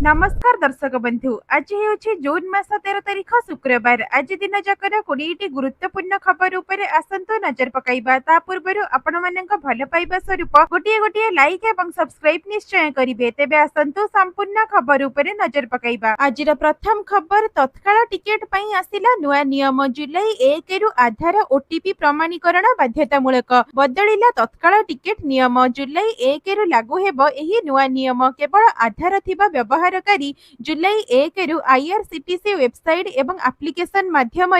नमस्कार दर्शक बंधु आज हे जून मास 13 तारिख शुक्रवार। आज दिन जाकर 20टी गुरुत्वपूर्ण खबर उपरे आसंतु नजर पकाइबा। ता पूर्व आपण मानक भल पाइबा स्वरूप गोटे गोटे लाइक एवं सब्सक्राइब निश्चय करिवे। तेबे आसंतु संपूर्ण खबर उपरे नजर पकाइबा। आज प्रथम खबर तत्काल टिकेट पई आसिला नुआ नियम। जुलाई 1 रु आधार ओटीपी प्रमाणीकरण बाध्यतामूलक बदलिला तत्काल टिकेट नियम। जुलाई 1 रु लागू हेबो एही नुआ नियम। केवल आधार थिबा व्यवहार जुलाई 1 रु आईआरसीटीसी वेबसाइट एवं एप्लिकेशन माध्यम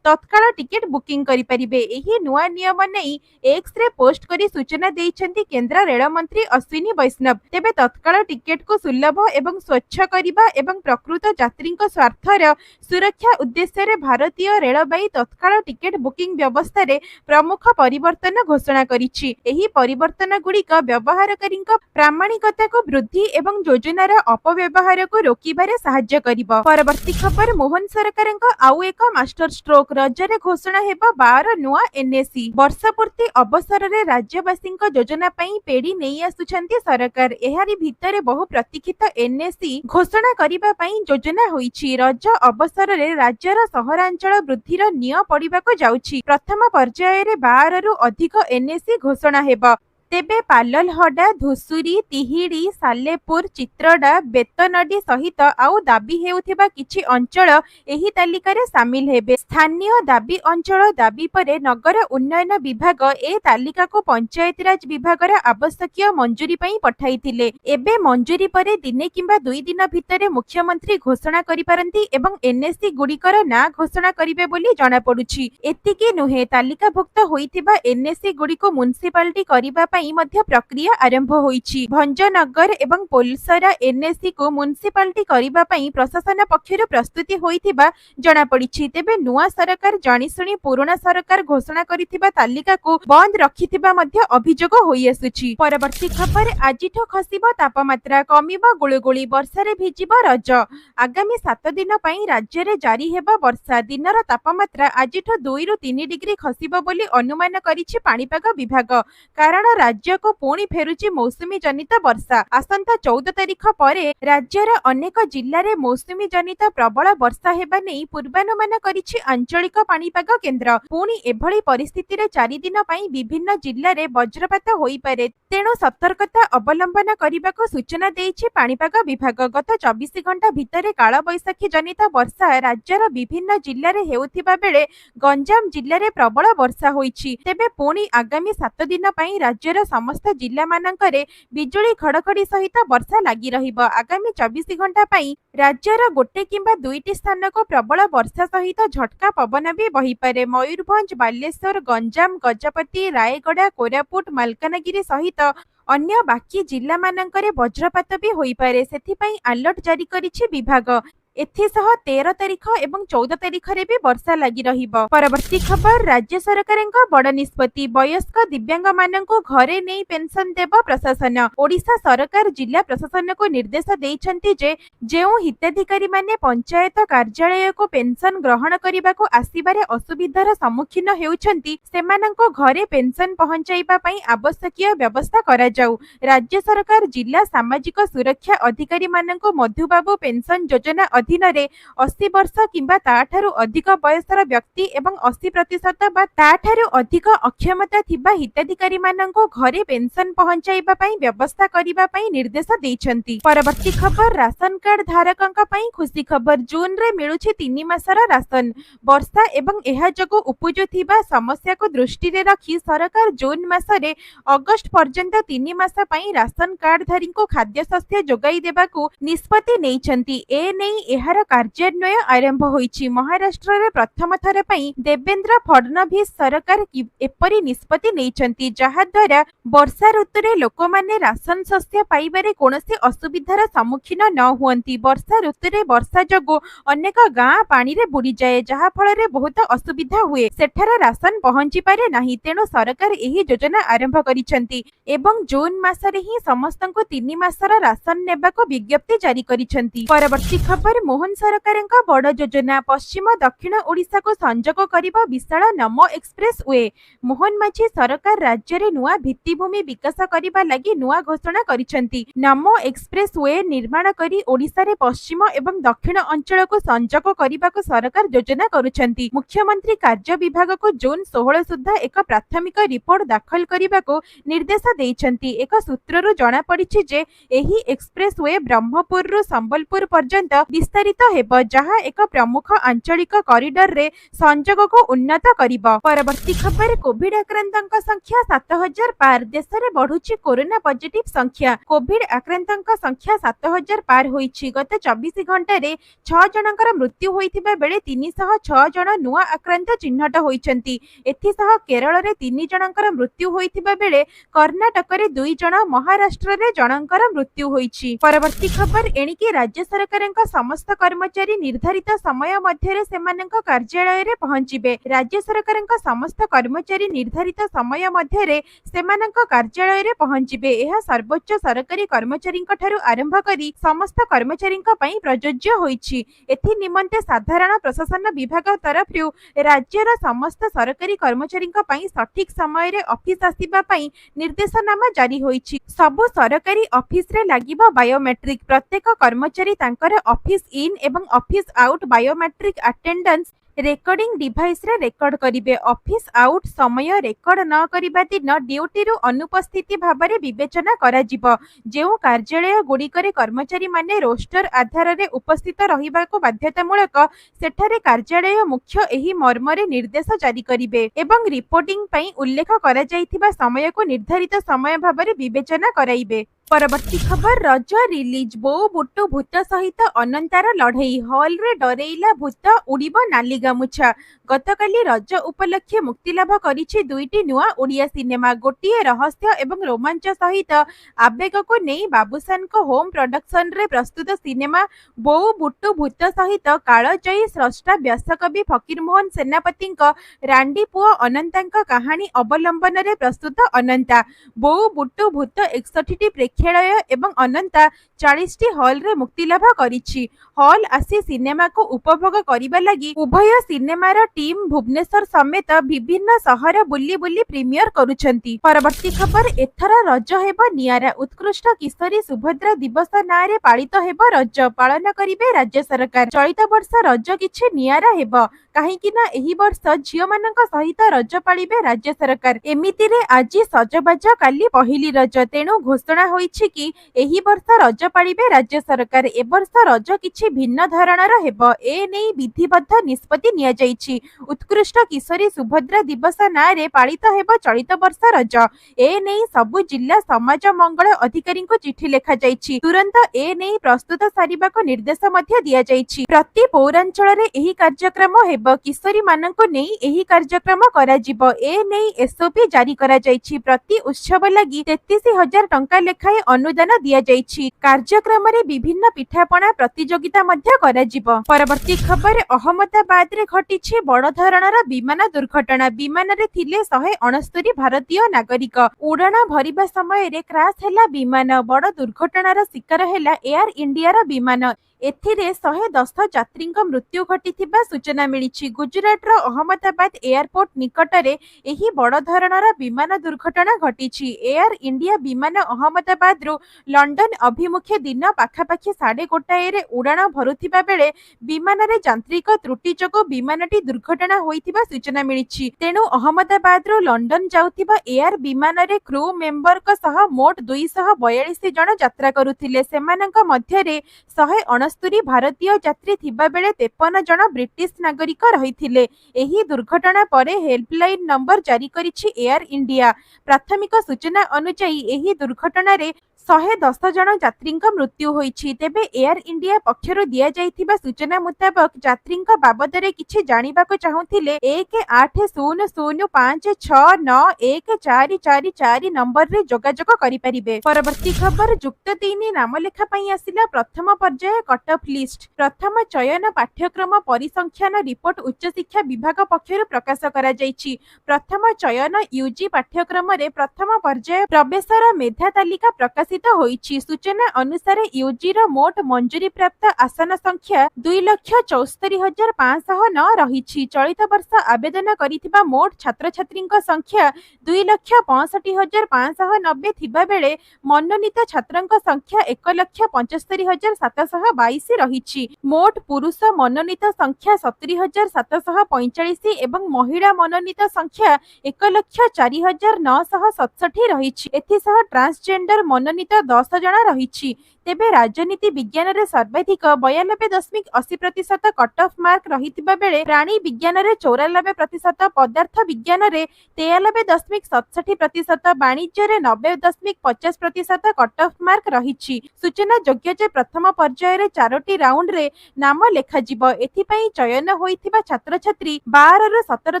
तत्काल टिकेट बुकिंग करि परिबे। एही नुआ नियम नै एक्स रे पोस्ट करी सूचना देइछन्ती केंद्र रेल मंत्री अश्विनी वैष्णव। तेबे तत्काल टिकेट को सुलभ एवं स्वच्छ करिबा एवं प्रकृत यात्रीक स्वार्थर सुरक्षा उद्देश्य रे भारतीय रेलबाई तत्काल टिकेट बुकिंग व्यवस्था रे प्रमुख परिवर्तन घोषणा करिछि। एही परिवर्तन गुड़िक व्यवहारकारीक प्रामाणिकता को वृद्धि एवं योजनार अपव्यवहार को रोकिबारे सहाय्य करिबो। परवर्ती खबर मोहन सरकारक आउ एक मास्टर स्ट्रोक। राज्य घोषणा हेबा 12 नुआ एनएसी। वर्षपूर्ति अवसर रे राज्यवासींक योजना पई पेड़ी नेई आसुछंती सरकार। एहारी भितरे बहु प्रतीक्षित एनएसी घोषणा करिबा पई योजना होईछि। रज अवसर रे राज्यर सहरांचल वृद्धिर निय पड़िबाको जाउछि। प्रथम पर्याय रे 12 रु अधिक एनएसी घोषणा हेबा। तेबे पाललहडा, धुसुरी, तिहिड़ी, सालेपुर, चित्रडा, बेतनडी सहित आउ दाबी हेउथिबा किछि अंचल एही तालिका रे शामिल हेबे। स्थानीय दाबी अंचल दाबी परे नगर उन्नयन विभाग ए तालिका को पंचायत राज विभाग रा आवश्यकीय मंजूरी पई पठाइथिले। एबे मंजूरी परे दिने किंबा 2 दिन भितरे मुख्यमंत्री घोषणा करि पारंती एवं एनएसी गुड़िकर ना घोषणा करिवे बोली जणा पडुछि। एतिकी नुहे, तालिकाभुक्त होइथिबा एनएसी गुड़िको म्युनिसिपालिटी करिबा मध्य प्रक्रिया आरंभ होईछि। भंजनगर एवं पोलसरा एनएसी को म्युनिसिपालिटी करिबा पई प्रशासन पक्षरु प्रस्तुति होईथिबा जणा पड़िछि। तेबे नुआ सरकार जानिसुनी पुराना सरकार घोषणा करिथिबा तालिका को बंद रखिथिबा मध्य अभियोग होई आसुछि। परवर्ती खबर आजिठो खसिबो तापमात्रा, कमिबो गुळुगुळी, वर्षारे भिजिबो रज। आगामी 7 दिन पई राज्य रे जारी हेबो वर्षा। दिनर तापमात्रा आजिठो 2 रु 3 डिग्री खसिबो बोली अनुमान करिछि पाणीपाग विभाग। कारण राज्य को पुणी फेरुची मौसुमी जनित वर्षा। आसंता 14 तारिख परे राज्यर अनेक जिल्ला रे मौसुमी जनित प्रबल वर्षा हेबा नै पूर्वानुमान करिछि आंचलिक पाणीपाग केन्द्र। पुणी एभली परिस्थिति रे 4 दिन पई विभिन्न जिल्ला रे वज्रपात होई पारे। तेणु सतर्कता अवलंबन करिबाको सूचना देइछि पाणीपाग विभाग। गत 24 घंटा भितरे काल बैसाखी जनित वर्षा राज्यर विभिन्न जिल्ला रे हेउथिबा बेले गंजाम जिल्ला रे प्रबल वर्षा होईछि। तेबे पुणी आगामी 7 दिन पई राज्यर समस्त जिल्ला मानकरे बिजुली घड़घड़ी सहित वर्षा लगी रहिबो। आगामी 24 घंटा पई राज्यर गोटे किंबा 2टी स्थान को प्रबल वर्षा सहित झटका पवन भी बही पारे। मयूरभंज, बालेश्वर, गंजाम, गजपति, रायगड़ा, कोरापुट, मालकानगिरी सहित अन्य बाकी जिल्ला मानकरे वज्रपात भी होई पारे। सेथि पई अलर्ट जारी करिछि विभाग। एथिसह 13 तारिख एवं 14 तारिख रे भी वर्षा लगी रहिबो। परवर्ती खबर राज्य सरकारक बड़ निष्पत्ति, वयस्क दिव्यांग माननकु घरे नै पेंशन देबो प्रशासन। ओडिशा सरकार जिला प्रशासन को निर्देश देइछन्ति जे जेउ हिताधिकारी माने पंचायत कार्यालय को पेंशन ग्रहण करिबा को आसीबारे असुविधार सम्मुखीन हेउछन्ति सेमाननको घरे पेंशन पहुंचाइबा पई आवश्यकीय व्यवस्था करा जाऊ। राज्य सरकार जिला सामाजिक सुरक्षा अधिकारी माननको मधुबाबू पेंशन योजना अधीन रे 80 वर्ष किंबा ताठारु अधिक बयसर व्यक्ति एवं 80% बा ताठारु अधिक अक्षमता थिबा हिताधिकारी माननको घरे पेंशन पहुंचाइबा पई व्यवस्था करिबा पई निर्देश देइछन्ति। परवर्ती खबर राशन कार्ड धारकंका पई खुशी खबर। जून रे मिलुछि 3 मासर राशन। वर्षा एवं एहा जगो उपजुथिबा समस्या को दृष्टि रे रखी सरकार जून मासरे अगस्त पर्यंत 3 मास पई राशन कार्ड धारी को खाद्य शस्य जोगाई देबाकू निष्पत्ति नेइछन्ति। ए नै एहार कार्यान्वय आरंभ होईछि। महाराष्ट्र रे प्रथम थर पई देवेंद्र फडणवीस सरकार एपरि निष्पत्ति नेइछन्ति जहा द्वारा वर्षा ऋतु रे लोक माने राशन शस्य पाइबारे कोनोसी असुविधार सम्मुखीन न हुअंती। वर्षा ऋतु रे वर्षा जगो अनेक गाँ पानी रे बुड़ी जाए जहा फल रे बहुत असुविधा हुए। सेठार राशन पहुंची पारे नाही। तेणु सरकार एही योजना आरंभ करिछन्ति एवं जून मासरे ही समस्तंको 3 मासर राशन नेबाको विज्ञप्ति जारी करिछन्ति। परवर्ती खबर मोहन सरकारଙ୍କ बड़ योजना पश्चिम दक्षिण ओडिशा को संजोग करिबा विशाल नमो एक्सप्रेस वे। मोहन माझी सरकार राज्य रे नुआ भित्तिभूमि विकास करिबा लागि नुआ घोषणा करिसेंती। नमो एक्सप्रेस वे निर्माण करी ओडिशा रे पश्चिम एवं दक्षिण अंचल को संजोग करिबा को सरकार योजना करुछंती। मुख्यमंत्री कार्य विभाग को जून 16 सुधा एक प्राथमिक रिपोर्ट दाखल करिबा को निर्देश देइछंती। एक सूत्ररु जणा पड़िछि जे एही एक्सप्रेस वे ब्रह्मपुर रु संबलपुर पर्यंत विस्तारित हेब, जहाँ एक प्रमुख आंचलिक कॉरिडोर रे संजोग को उन्नत करिबो। परवर्ती खबर कोविड आक्रांतक संख्या 7000 पार। देश रे बढ़ुछि कोरोना पॉजिटिव संख्या। कोविड आक्रांतक संख्या 7000 पार होईछि। गत 24 घंटा रे 6 जनकर मृत्यु होइथिबा बेले 306 जन नुआ आक्रांत चिन्हट होइछंती। एथिसह केरल रे 3 जनकर मृत्यु होइथिबा बेले कर्नाटक रे 2 जन, महाराष्ट्र रे जनकर मृत्यु होईछि। परवर्ती खबर एणिकी राज्य सरकारक समस्त कर्मचारी निर्धारित समय मध्यरे सेमानक कार्यालय रे पहुंचिबे। राज्य सरकारक समस्त कर्मचारी निर्धारित समय मध्यरे सेमानक कार्यालय रे पहुंचिबे। एहा सर्वोच्च सरकारी कर्मचारीक ठारू आरंभ करी समस्त कर्मचारीक पई प्रयोज्य होईछि। एथि निमंते साधारण प्रशासन विभाग तरफरु राज्यर समस्त सरकारी कर्मचारीक पई सठिक समय रे ऑफिस आसीबा पई निर्देशनामा जारी होईछि। सबु सरकारी ऑफिस रे लागिबो बायोमेट्रिक। प्रत्येक कर्मचारी तांकर ऑफिस इन एवं office out biometric attendance recording device रे रेकर्ड करिवे। ऑफिस आउट समय रेकर्ड न करिबा दिन ड्यूटी रु अनुपस्थिति भाबरे विवेचना करा जिवो। जेउ कार्यालय गुड़िकरे कर्मचारी माने रोस्टर आधार रे उपस्थित रहिबा को बाध्यतामूलक, सेठारे कार्यालय मुख्य एही मर्मरे निर्देश जारी करिवे एवं रिपोर्टिंग पई उल्लेख करा जाइथिबा समय को निर्धारित समय भाबरे विवेचना कराइबे। परवर्ती खबर रज रिलीज। बो बुट्टू भूत सहित अनंतार लड़ई। हॉल रे डरेइला भूत उड़ीब नाली गामुछा। गतकाली रज उपलक्षे मुक्तिलाभ करिछि दुईटी नुआ ओडिया सिनेमा। गोटिए रहस्य एवं रोमांच सहित आवेग को नहीं बाबूसान को होम प्रोडक्शन रे प्रस्तुत सिनेमा बो बुट्टू भूत सहित कालजयी स्रष्टा व्यासकवि फकीरमोहन सेनापति रांडी पुओ अनंतांक कहानी अवलंबन रे प्रस्तुत अनंता। बो बुट्टू भूत 61टी प्रेक्षालय एवं अनंता 40टी हॉल रे मुक्तिलाभ करिछि। हॉल आसी सिनेमा को उपभोग करिबा लागि उभय सिनेमार टीम भुवनेश्वर समेत विभिन्न सहर बुली बुली प्रीमियर करुछंती। परवर्ती खबर एथर रज हेब नियारा। उत्कृष्ट किशोरी सुभद्रा दिवस नारे पालित हेब रज। पालन करिवे राज्य सरकार। चलित वर्ष रज किछि नियारा हेब काहेकि ना एही वर्ष झियो मानक सहित रज पालिबे राज्य सरकार। एमिति रे आजि सजबाज काली पहिली रज, तेणु घोषणा होईछि कि एही वर्ष रज पालिबे राज्य सरकार। ए वर्ष रज किछि भिन्न धरणर हेब, ए नै विधिबद्ध निष्पत्ति निया जाईछि। उत्कृष्ट किशोरी सुभद्रा दिवस नारे पालित हेब चलित वर्ष रज। ए नै सबु जिला समाज मंगल अधिकारी को चिठी लेखा जाईछि। तुरंत ए नै प्रस्तुत सारिबाको निर्देश मध्ये दिया जाईछि। प्रति पौरांचल रे एही कार्यक्रम हेब। किशोरी माननको नै एही कार्यक्रम करा जिवो। ए नै एसओपी जारी करा जाईछि। प्रति उत्सव लागि 33,000 टंका लेखाए अनुदान दिया जाईछि। कार्यक्रम रे विभिन्न पिठापଣା प्रतियोगिता मध्ये करा जिवो। परवर्ती खबर अहमदाबाद रे घटिछि बड़ धरणर विमान दुर्घटना। विमान रे थिले 169 भारतीय नागरिक। उड़ान भरिबा समय रे क्रैश हैला विमान। बड़ दुर्घटनार शिकार हैला एयर इंडिया रा विमान। एथिरे 110 यात्रीक मृत्यु घटिथिबा सूचना मिलिछि। गुजरात रो अहमदाबाद एयरपोर्ट निकटरे एही बड़ धरणर विमान दुर्घटना घटिछि। एयर इंडिया विमान अहमदाबाद रु लंडन अभिमुखे दिन पाखापाखि 1:30 रे उड़ान भरुथिबा बेले विमान रे यांत्रिक त्रुटि जोगु विमानटी दुर्घटना होइथिबा सूचना मिलिछि। तेणु अहमदाबाद रु लंडन जाउथिबा एयर विमान रे क्रू मेंबर को सह मोट 242 जन यात्रा करुथिले। सेमानक मध्यरे 169 भारतीय यात्री थिबा बेले 53 जन ब्रिटिश नागरिक रहिथिले। एही दुर्घटना परे हेल्पलाइन नंबर जारी करिछि एयर इंडिया। प्राथमिक सूचना अनुसार एही दुर्घटना रे 110 जन यात्रीक मृत्यु होईछि। तेबे एयर इंडिया पक्षरु दिया जाइथिबा सूचना मुताबक यात्रीक बाबदरे किछि जानिबाको चाहुथिले 1805691444 नंबर रे जोगाजोग करि परिबे। परवर्ती खबर युक्त 3 नामलेखा पई आसिला प्रथम पर्याय कट ऑफ लिस्ट। प्रथम चयन पाठ्यक्रम परिसंख्यान रिपोर्ट उच्च शिक्षा विभाग पक्षरु प्रकाश करा जाइछि। प्रथम चयन यूजी पाठ्यक्रम रे प्रथम पर्याय प्रवेशर मेधा तालिका प्रकाशित प्रकाशित होईछि। सूचना अनुसार यूजी रो मोट मंजूरी प्राप्त आसन संख्या 2,74,509 रहिछि। चलित वर्ष आवेदन करिथिबा मोट छात्र छात्रीଙ୍କ संख्या 2,65,590 थिबा बेले मनोनीत छात्रଙ୍କ संख्या 1,75,722 रहिछि। मोट पुरुष मनोनीत संख्या 70,745 एवं महिला मनोनीत संख्या 1,04,967 रहिछि। एथिसह ट्रांसजेंडर मनोनीत 10 जण रहिछि। तेबे राजनीति विज्ञान रे सर्वाधिक 92.80% कट ऑफ मार्क रहिथिबा बेले प्राणी विज्ञान रे 94%, पदार्थ विज्ञान रे 43.67%, वाणिज्य रे 90.50% कट ऑफ मार्क रहिछि। सूचना योग्य जे प्रथम पर्याय रे 4टी राउंड रे नाम लेखा जिवो। एथि पई चयन होइथिबा छात्र छात्री 12 ରୁ 17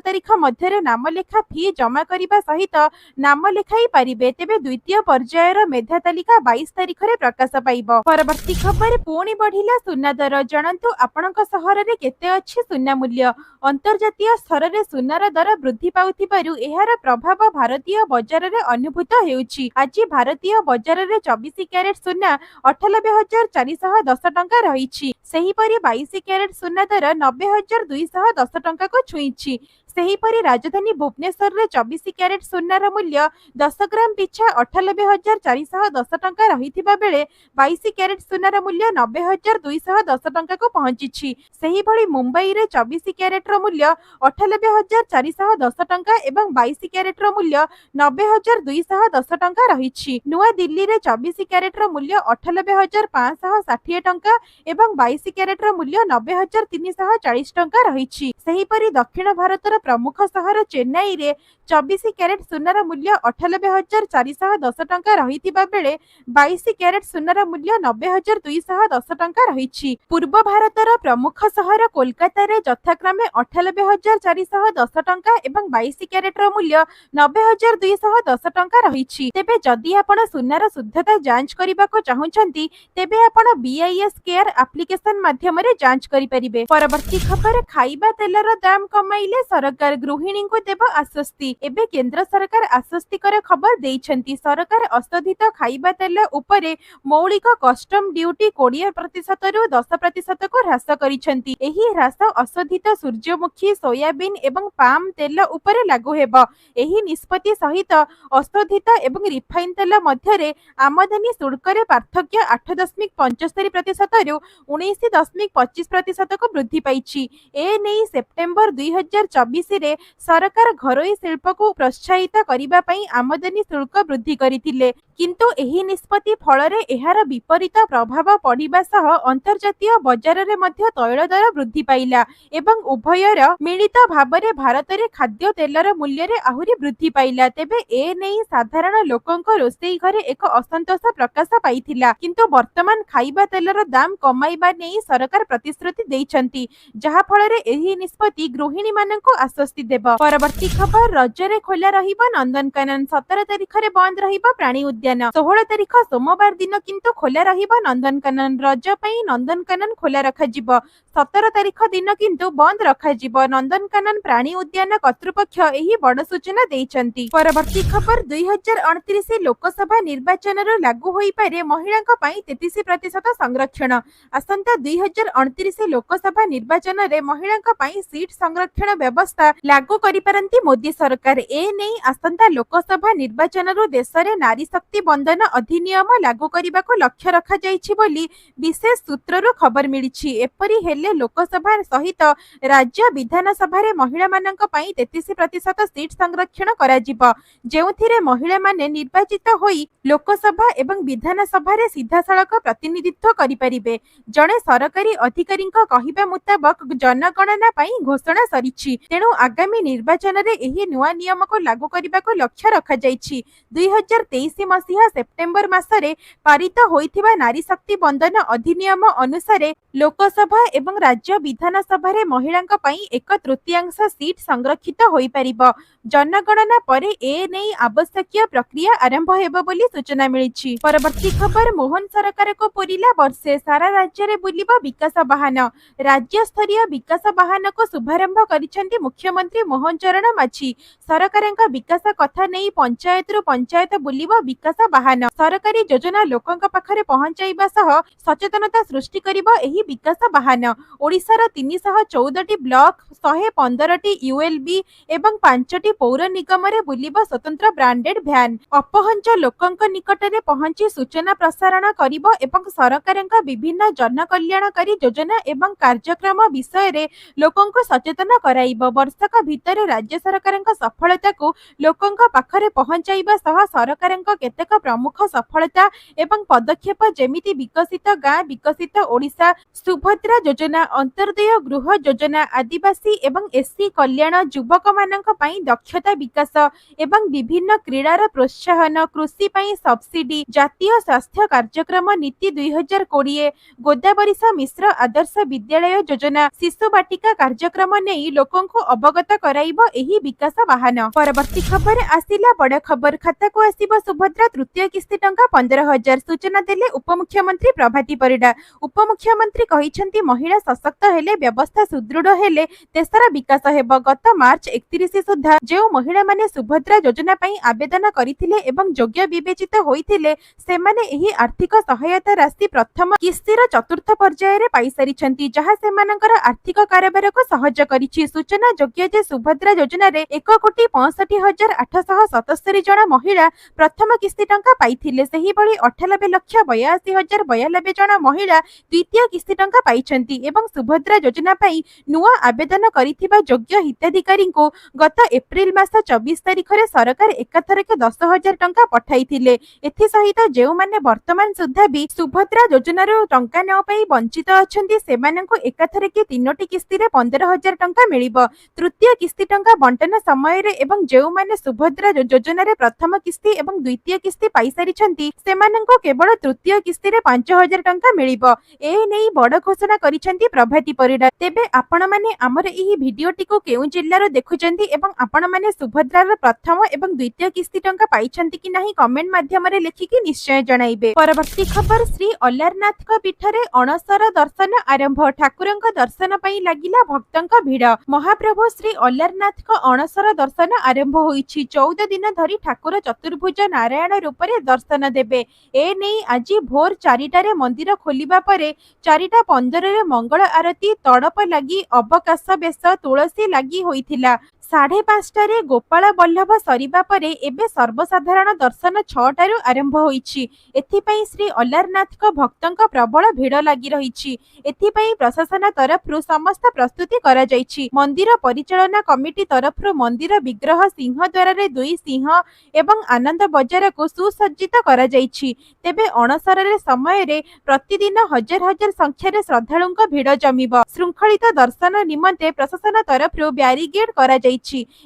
तारिख मध्य रे नाम लेखा फी जमा करिबा सहित नाम लेखाई पारिबे। तेबे द्वितीय पर्याय रो मेधा तालिका 22 तारिख रे प्रकाश पाइबो। परवर्ती खबर पुणी बढ़िला सुना दर। जानन्तु आपणक सहर रे केते अछि सुना मूल्य। अंतर्जातीय स्तर रे सुनार दर वृद्धि पाउथिबारु एहार प्रभाव भारतीय बजार रे अनुभूत हेउछि। आज भारतीय बजार रे 24 क्यारेट सुना 98,410 टंका रहिछि। सेहीपरि 22 क्यारेट सुना दर 90,210 टंका को छुईछि। सेहीपरि राजधानी भुवनेश्वर रे 24 क्यारेट सुनार मूल्य 10 ग्राम पिछा 98,410 टंका रहिथिबा बेले 22 क्यारेट सुनार मूल्य 90,210 टंका को पहुंचिछि। सेहीभଳି मुंबई रे 24 क्यारेट रो मूल्य 98,410 टंका एवं 22 क्यारेट रो मूल्य 90,210 टंका रहिछि। नुआ दिल्ली रे 24 क्यारेट रो मूल्य 98,560 टंका एवं 22 क्यारेट रो मूल्य 90,340 टंका रहिछि। सेहीपरि दक्षिण भारतर प्रमुख सहर चेन्नई रे 24 क्यारेट सुनार मूल्य 98,410 टंका रहिथिबा बेले 22 क्यारेट सुनार मूल्य 90,210 टंका रहिछि। पूर्व भारतर प्रमुख सहर कोलकाता रे यथाक्रमे 98,410 टंका एवं 22 क्यारेट रो मूल्य 90,210 टंका रहिछि। तेबे जदि आपण सुनार शुद्धता जांच करिबाको चाहुछंती तेबे आपण बीआईएस केयर एप्लीकेशन माध्यम रे जांच करि परिबे। परवर्ती खबर खाइबा तेलर दाम कमाइले सरकार गृहिणी को देव आश्वस्ति। एबे केंद्र सरकार आश्वस्तिकर खबर देइछंती। सरकार अशोधित खाइबा तेल उपरे मौलिक कस्टम ड्यूटी 20% रु 10% को ह्रास करिछंती। एही ह्रास अशोधित सूर्यमुखी, सोयाबीन एवं पाम तेल उपरे लागू हेबो। एही निष्पत्ति सहित अशोधित एवं रिफाइन तेल मध्यरे आमदानी शुल्क रे पार्थक्य 8.75% रु 19.25% को वृद्धि पाइछि। ए नै सेप्टेम्बर 2024 रे सरकार घरोई शिल्प को प्रोत्साहित करिबा पई आमदानी शुल्क वृद्धि करिथिले। किंतु एही निष्पत्ति फल रे एहार विपरीत प्रभाव पड़िबा सह अंतर्जातीय बजार रे मध्य तैल दर वृद्धि पाइला एवं उभयर मिलित भाबरे भारत रे खाद्य तेलर मूल्य रे आहुरी वृद्धि पाइला। तेबे ए नै साधारण लोकंक रोसेई घरे एक असंतोष प्रकाश पाइथिला। किंतु वर्तमान खाइबा तेलर दाम कमाइबा नै सरकार प्रतिश्रुति देइछंती, जहा फल रे एही निष्पत्ति गृहिणी माननकु आश्वस्ति देबो। परवर्ती खबर रजरे खोला रहिबो नंदनकानन। 17 तारिख रे बंद रहिबो प्राणी उद्यान। 16 तारिख सोमवार दिन किंतु खोला रहिबो नंदनकानन। रज पई नंदनकानन खोला रखा जिवो। 17 तारिख दिन किंतु बंद रखा जिवो। नंदनकानन प्राणी उद्यान कर्तृपक्ष एही बड़ सूचना देइछंती। परवर्ती खबर 2029 लोकसभा निर्वाचन रो लागू होई पारे महिलांक पई 33% संरक्षण। आसंता 2029 लोकसभा निर्वाचन रे महिलांक पई सीट संरक्षण व्यवस्था लागू करि पारंती मोदी सरकार। ए नै आसंता लोकसभा निर्वाचन रो देश रे नारी शक्ति बंधन अधिनियम लागू करिबा को लक्ष्य रखा जाइछि बोली विशेष सूत्रରୁ खबर मिलिछि। एपरि हेले लोकसभा सहित राज्य विधानसभा रे महिला माननक पई 33% सीट संरक्षण करा जिवो, जेउथिरे महिला माने निर्वाचित होई लोकसभा एवं विधानसभा रे सीधा सड़क प्रतिनिधित्व करि परिबे। जणे सरकारी अधिकारीक कहिबा मुताबक जनगणना पई घोषणा सरिछि। तेणु आगामी निर्वाचन रे एही नुआ नियम को लागू करिबा को लक्ष्य रखा जाइछि। 2023 मसीहा सेप्टेम्बर मासरे पारित होइथिबा नारी शक्ति बंधन अधिनियम अनुसार लोकसभा एवं राज्य विधानसभा रे महिलांक पई 1/3 सीट संरक्षित होई परिबो। जनगणना परे ए नै आवश्यक प्रक्रिया आरंभ हेबो बोली सूचना मिलिछि। परवर्ती खबर मोहन सरकार को पुरिला वर्षे सारा राज्य रे बुलिबो विकास वाहन। राज्य स्तरीय विकास वाहन को शुभारंभ करिसेंती मुख्यमंत्री मोहन चरण माझी। सरकारक विकास कथा नै पंचायत रु पंचायत बुलिबो विकास विकास बाहन सरकारी योजना लोकंक पाखरे पहुंचाइबा सह सचेतनता सृष्टि करिबो एही विकास बाहन। ओडिशार 314 ब्लॉक 115 यूएलबी एवं 5 पौर निगम रे बुलिबो स्वतंत्र ब्रांडेड भ्यान अपहंच लोकंक निकटरे पहुंची सूचना प्रसारण करिबो एवं सरकारक विभिन्न जनकल्याणकारी योजना एवं कार्यक्रम विषय रे लोकंक सचेतन कराइबो। वर्षक भितर राज्य सरकारक सफलता को लोकंक पाखरे पहुंचाइबा सह सरकारक केतेक प्रमुख सफलता एवं पदक्षेप जेमिति विकसित गाँ विकसित ओडिशा सुभद्रा योजना अंतर्देय गृह योजना आदिवासी एवं एससी कल्याण युवक मानक पई दक्षता विकास एवं विभिन्न क्रीडार प्रोत्साहन कृषि पई सब्सिडी जातीय स्वास्थ्य कार्यक्रम नीति 2020 गोदावरीश मिश्र आदर्श विद्यालय योजना शिशु बाटिका कार्यक्रम नहीं लोकों को अवगत कराइबो एही विकास वाहन। परवर्ती खबर आसिला बड़ खबर खाता को आसीबो सुभद्रा तृतीय किस्ती टंका 15,000 सूचना देले उपमुख्यमंत्री प्रभाती परिडा। उपमुख्यमंत्री कहिसेंती महिला सशक्त हेले व्यवस्था सुदृढ़ हेले देशर विकास हेबो। गत मार्च 31 सुधा जो महिला माने सुभद्रा योजना पई आवेदन करिथिले एवं योग्य विवेचित होइथिले सेमाने एही आर्थिक सहायता राशि प्रथम किस्तीर चतुर्थ पर्याय रे पाई सारिछंती जहा सेमानकर आर्थिक कारोबार को सहज करिछि। सूचना योग्य जे सुभद्रा योजना रे 1,65,877 जन महिला प्रथम किस्ती टंका पाइथिले सेही भली 98,82,092 जन महिला द्वितीय किस्ती टंका पाइछंती एवं सुभद्रा योजना पई नुआ आवेदन करिथिबा योग्य हिताधिकारी को गत एप्रिल मास 24 तारिख रे सरकार एकाथरके 10,000 टंका पठाइथिले। एथि सहित जेउ माने वर्तमान सुद्धा भी सुभद्रा योजना रो टंका न पाई वंचित अछंती सेमानंको एकाथरके 3टी किस्ती रे 15,000 टंका मिलिबो। तृतीय किस्ती टंका बंटन समय रे एवं जेउ माने सुभद्रा योजना रे प्रथम किस्ती एवं द्वितीय किस्ती पाई सारिछंती सेमानंको केवल तृतीय किस्ती रे 5,000 टंका मिलिबो। ए नै बड़ घोषणा करिछंती प्रभाती परिडा। तेबे आपण माने हमर एही भिडियोटी को केउ जिल्ला रो देखुचंती एवं आपण माने सुभद्रा रो प्रथम एवं द्वितीय किस्ती टंका पाइछंती कि नाही कमेंट माध्यम रे लिखिकी निश्चय जणाइबे। परवर्ती खबर श्री अल्लारनाथ को पीठरे अणसर दर्शन आरंभ ठाकुरंक दर्शन पई लागिला भक्तंक भीड़। महाप्रभु श्री अल्लारनाथ को अणसर दर्शन आरंभ होईछि। 14 दिन धरी ठाकुर चतुर्भुज नारायण रूप रे दर्शन देबे। ए नै आज भोर 4टारे मंदिर खोलिबा परे 4:15 रे मंगल आरती तड़प लगी अवकाश बेश तुलसी लगी होइथिला। 5:30 गोपाल बल्लभ सरिबा परे एबे सर्वसाधारण दर्शन 6टारु आरंभ होईछि। एथिपई श्री अल्लारनाथ को भक्तंक प्रबल भीड़ लगी रहिछि। एथिपई प्रशासन तरफरु समस्त प्रस्तुति करा जाइछि। मंदिर परिचालना कमिटी तरफरु मंदिर विग्रह सिंह द्वार रे 2 सिंह एवं आनंद बजार को सुसज्जित करा जाइछि। तेबे अणसर रे समय रे प्रतिदिन हजार हजार संख्या रे श्रद्धालुंक भीड़ जमिबो। शृंखलित दर्शन निमंते प्रशासन तरफरु बैरिकेड करा जाइछि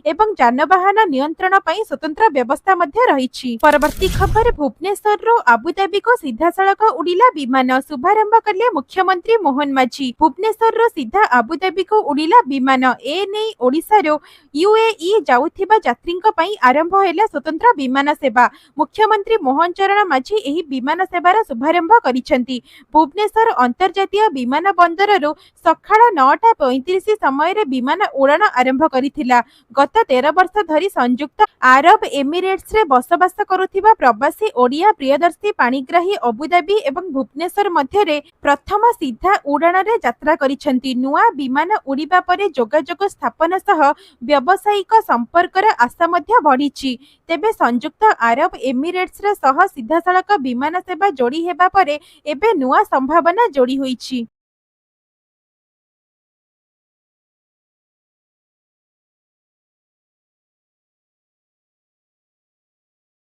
एवं जानवाहन नियंत्रण पई स्वतंत्र व्यवस्था मध्य रहिछि। परवर्ती खबर भुवनेश्वर रो आबुधाबी को सीधा सड़क उड़िला विमान शुभारंभ कले मुख्यमंत्री मोहन माझी। भुवनेश्वर रो सीधा आबुधाबी को उड़िला विमान ए नै ओडिसा रो यूएई जाउथिबा यात्रींक पई आरंभ हैला स्वतंत्र विमान सेवा। मुख्यमंत्री मोहन चरण माझी एही विमान सेवार शुभारंभ करिसेंती। भुवनेश्वर अंतर्जातीय विमान बंदर रो सखाळ 9:35 समय रे विमान उड़ान आरंभ करिथिला। गत 13 वर्ष धरी संयुक्त आरब एमिरेट्स रे बसवास करुथिबा प्रवासी ओडिया प्रियदर्शी पाणिग्राही अबुधाबी एवं भुवनेश्वर मध्य रे प्रथम सीधा उड़ान रे यात्रा करिसेंती। नुआ विमान उड़िबा परे जोगाजोग स्थापन सह व्यावसायिक संपर्कर आशा मध्य बढ़िछि। तेबे संयुक्त आरब एमिरेट्स रे सह सीधा सड़क विमान सेवा जोड़ी हेबा परे एबे नुआ संभावना जोड़ी होईछि।